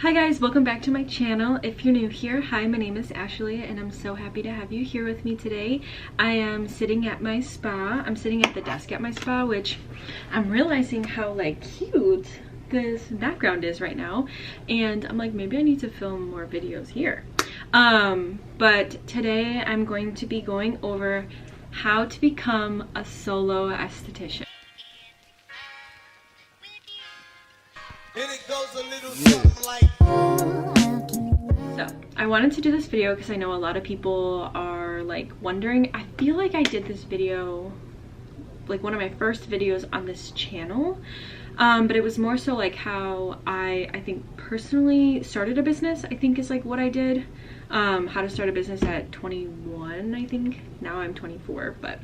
Hi guys, welcome back to my channel. If you're new here, hi, my name is Ashley and I'm so happy to have you here with me today. I am sitting at my spa. I'm sitting at the desk at my spa, which I'm realizing how like cute this background is right now, and I'm like, maybe I need to film more videos here. But today I'm going to be going over how to become a solo esthetician. And it goes a little something like. So I wanted to do this video because I know a lot of people are like wondering. I feel like I did this video, like one of my first videos on this channel, but it was more so like how I think personally started a business. I think is like what I did, how to start a business at 21. I think now I'm 24, but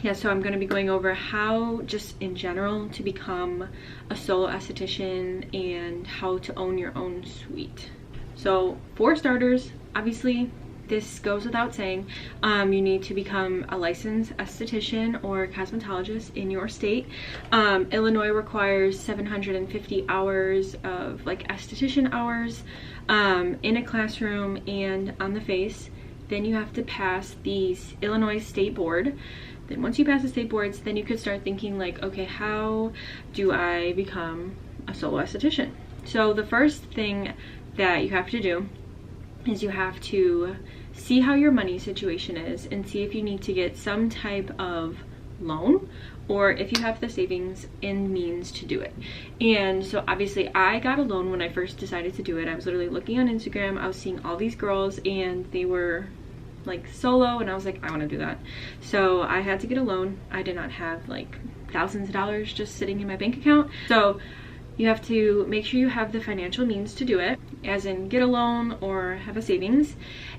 yeah, so I'm going to be going over how, just in general, to become a solo esthetician and how to own your own suite. So for starters, obviously this goes without saying, you need to become a licensed esthetician or cosmetologist in your state. Illinois requires 750 hours of like esthetician hours in a classroom and on the face. Then you have to pass the Illinois State Board. Then once you pass the state boards, then you could start thinking like, okay, how do I become a solo esthetician? So the first thing that you have to do is you have to see how your money situation is and see if you need to get some type of loan or if you have the savings and means to do it. And so obviously I got a loan when I first decided to do it. I was literally looking on Instagram, I was seeing all these girls and they were like solo, and I was like, I want to do that. So I had to get a loan. I did not have like thousands of dollars just sitting in my bank account. So you have to make sure you have the financial means to do it, as in get a loan or have a savings.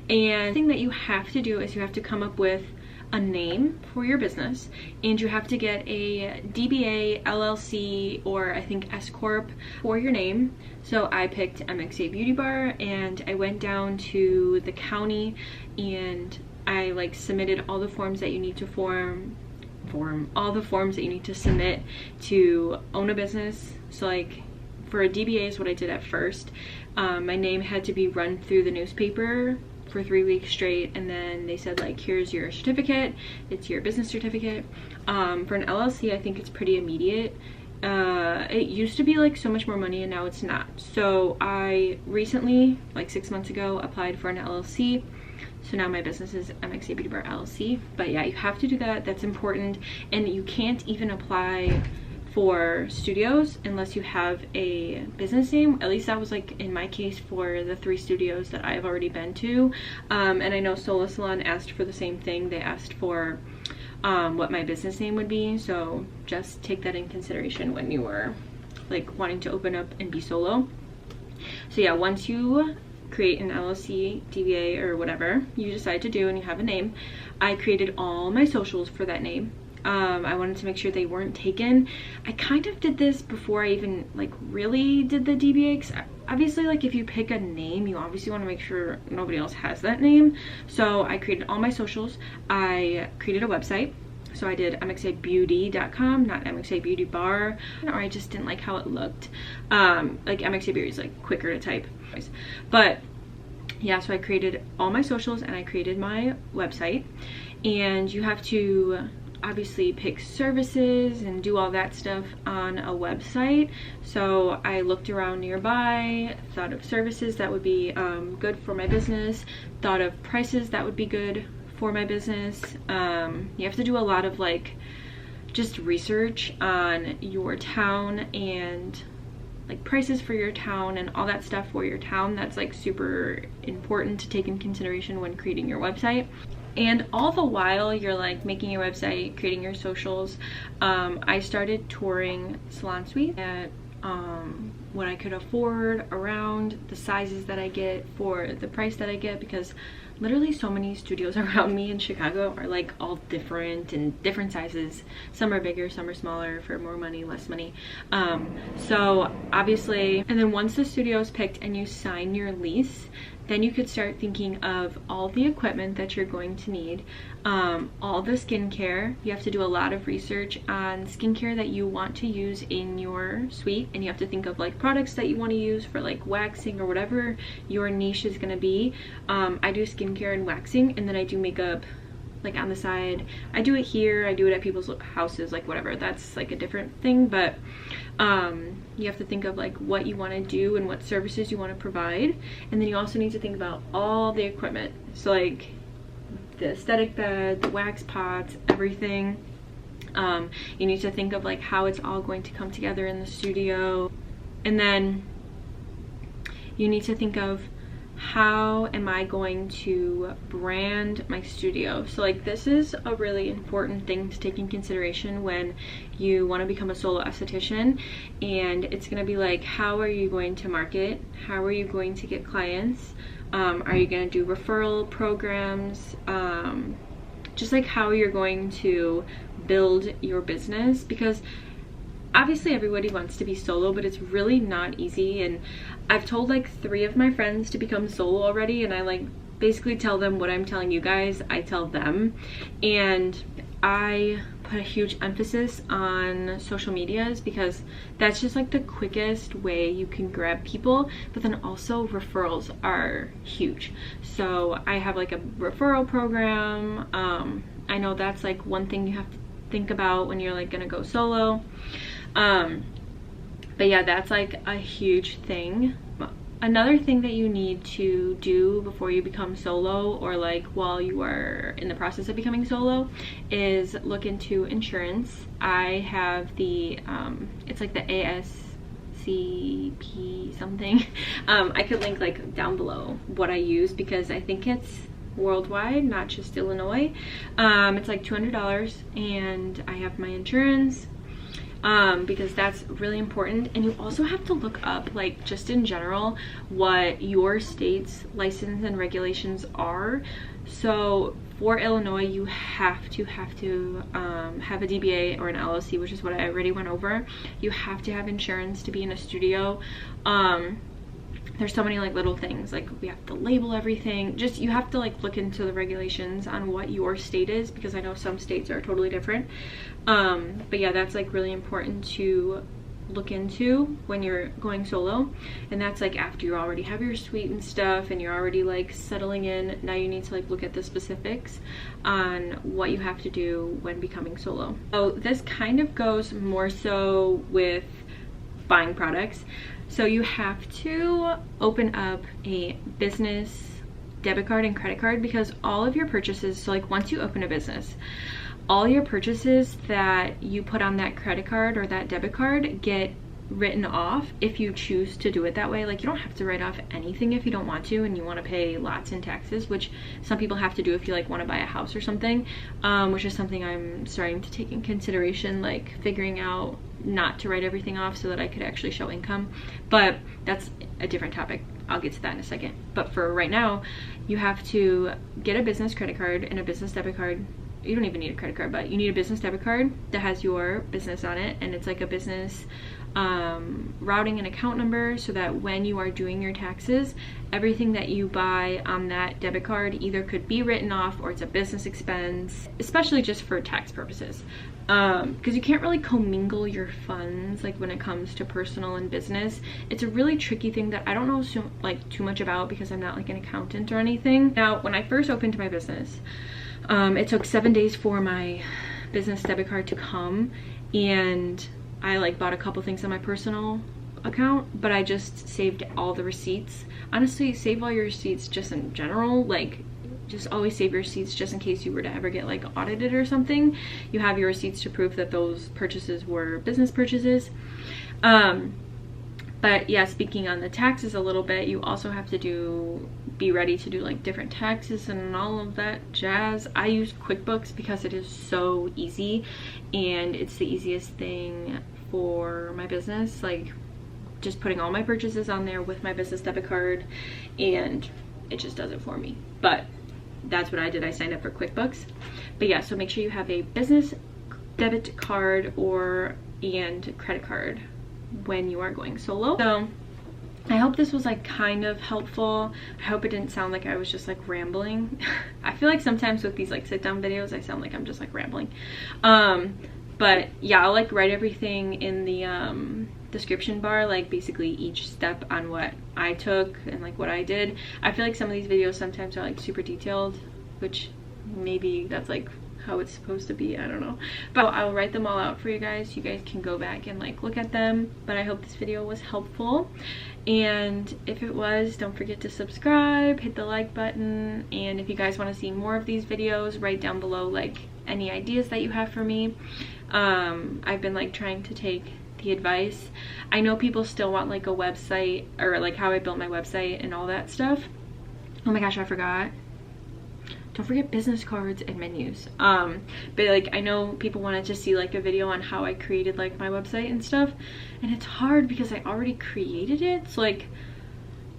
And the thing that you have to do is you have to come up with a name for your business, and you have to get a DBA, LLC, or I think S Corp for your name. So I picked MXA Beauty Bar, and I went down to the county and I like submitted all the forms that you need to all the forms that you need to submit to own a business. So like for a DBA is what I did at first. My name had to be run through the newspaper for 3 weeks straight, and then they said like, here's your certificate, it's your business certificate. For an LLC, I think it's pretty immediate. It used to be like so much more money and now it's not. So I recently, like 6 months ago, applied for an LLC. So now my business is MXA Beauty Bar LLC. But yeah, you have to do that. That's important. And you can't even apply for studios unless you have a business name. At least that was like in my case for the 3 studios that I've already been to. And I know Sola Salon asked for the same thing. They asked for what my business name would be. So just take that in consideration when you are like wanting to open up and be solo. So yeah, once you create an LLC, DBA, or whatever you decide to do and you have a name, I created all my socials for that name. I wanted to make sure they weren't taken. I kind of did this before I even like really did the DBA, 'cause obviously like if you pick a name, you obviously want to make sure nobody else has that name. So I created all my socials. I created a website. So I did mxabeauty.com, not MXA Beauty Bar, or I just didn't like how it looked. Like MXA Beauty is like quicker to type. But yeah, so I created all my socials and I created my website. And you have to obviously pick services and do all that stuff on a website. So I looked around nearby, thought of services that would be good for my business, thought of prices that would be good for my business. You have to do a lot of like just research on your town and like prices for your town and all that stuff for your town. That's like super important to take in consideration when creating your website. And all the while you're like making your website, creating your socials, I started touring salon suite at what I could afford, around the sizes that I get for the price that I get, because literally so many studios around me in Chicago are like all different and different sizes. Some are bigger, some are smaller, for more money, less money. So obviously, and then once the studio is picked and you sign your lease, then you could start thinking of all the equipment that you're going to need, all the skincare. You have to do a lot of research on skincare that you want to use in your suite, and you have to think of like products that you want to use for like waxing or whatever your niche is going to be. I do skincare and waxing, and then I do makeup like on the side. I do it here, I do it at people's houses, like whatever. That's like a different thing, but you have to think of like what you want to do and what services you want to provide. And then you also need to think about all the equipment, so like the aesthetic bed, the wax pots, everything. You need to think of like how it's all going to come together in the studio. And then you need to think of, how am I going to brand my studio? So like this is a really important thing to take in consideration when you want to become a solo esthetician. And it's going to be like, how are you going to market? How are you going to get clients? Are you going to do referral programs? Just like how you're going to build your business, because obviously everybody wants to be solo, but it's really not easy. And I've told like 3 of my friends to become solo already, and I like basically tell them what I'm telling you guys, I tell them. And I put a huge emphasis on social medias because that's just like the quickest way you can grab people, but then also referrals are huge. So I have like a referral program. I know that's like one thing you have to think about when you're like gonna go solo. But yeah, that's like a huge thing. Another thing that you need to do before you become solo, or like while you are in the process of becoming solo, is look into insurance. I have the it's like the ASCP something. I could link like down below what I use, because I think it's worldwide, not just Illinois. It's like $200, and I have my insurance. Because that's really important. And you also have to look up, like just in general, what your state's license and regulations are. So for Illinois, you have to have a DBA or an LLC, which is what I already went over. You have to have insurance to be in a studio. There's so many like little things, like we have to label everything. Just, you have to like look into the regulations on what your state is, because I know some states are totally different. But yeah, that's like really important to look into when you're going solo. And that's like after you already have your suite and stuff and you're already like settling in. Now you need to like look at the specifics on what you have to do when becoming solo. So this kind of goes more so with buying products. So you have to open up a business debit card and credit card, because all of your purchases, so like once you open a business, all your purchases that you put on that credit card or that debit card get written off if you choose to do it that way. Like you don't have to write off anything if you don't want to and you want to pay lots in taxes, which some people have to do if you like want to buy a house or something, which is something I'm starting to take in consideration, like figuring out not to write everything off so that I could actually show income. But that's a different topic. I'll get to that in a second. But for right now, you have to get a business credit card and a business debit card. You don't even need a credit card, but you need a business debit card that has your business on it, and it's like a business routing and account number, so that when you are doing your taxes, everything that you buy on that debit card either could be written off or it's a business expense, especially just for tax purposes. Because you can't really commingle your funds like when it comes to personal and business. It's a really tricky thing that I don't know too much about, because I'm not like an accountant or anything. Now, when I first opened my business, it took 7 days for my business debit card to come, and I like bought a couple things on my personal account, but I just saved all the receipts. Honestly, save all your receipts just in general. Like, just always save your receipts just in case you were to ever get like audited or something. You have your receipts to prove that those purchases were business purchases. But yeah, speaking on the taxes a little bit, you also have to be ready to do like different taxes and all of that jazz. I use QuickBooks because it is so easy, and it's the easiest thing for my business. Like just putting all my purchases on there with my business debit card, and it just does it for me. But that's what I did. I signed up for QuickBooks. But yeah, so make sure you have a business debit card and credit card when you are going solo. So I hope this was like kind of helpful. I hope it didn't sound like I was just like rambling. I feel like sometimes with these like sit down videos I sound like I'm just like rambling. But yeah, I'll like write everything in the description bar, like basically each step on what I took and like what I did. I feel like some of these videos sometimes are like super detailed, which maybe that's like how it's supposed to be, I don't know, but I'll write them all out for you guys. You guys can go back and like look at them. But I hope this video was helpful, and if it was, don't forget to subscribe, hit the like button, and if you guys want to see more of these videos, write down below like any ideas that you have for me. I've been like trying to take the advice. I know people still want like a website, or like how I built my website and all that stuff. Oh my gosh, I forgot. Don't forget business cards and menus. But like I know people wanted to see like a video on how I created like my website and stuff, and it's hard because I already created it, so like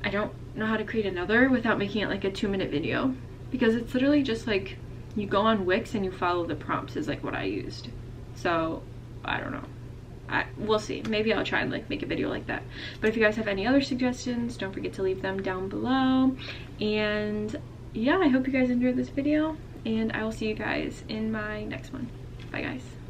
I don't know how to create another without making it like a 2-minute video, because it's literally just like you go on Wix and you follow the prompts is like what I used. So I don't know, we'll see. Maybe I'll try and like make a video like that. But if you guys have any other suggestions, don't forget to leave them down below. And yeah, I hope you guys enjoyed this video, and I will see you guys in my next one. Bye guys.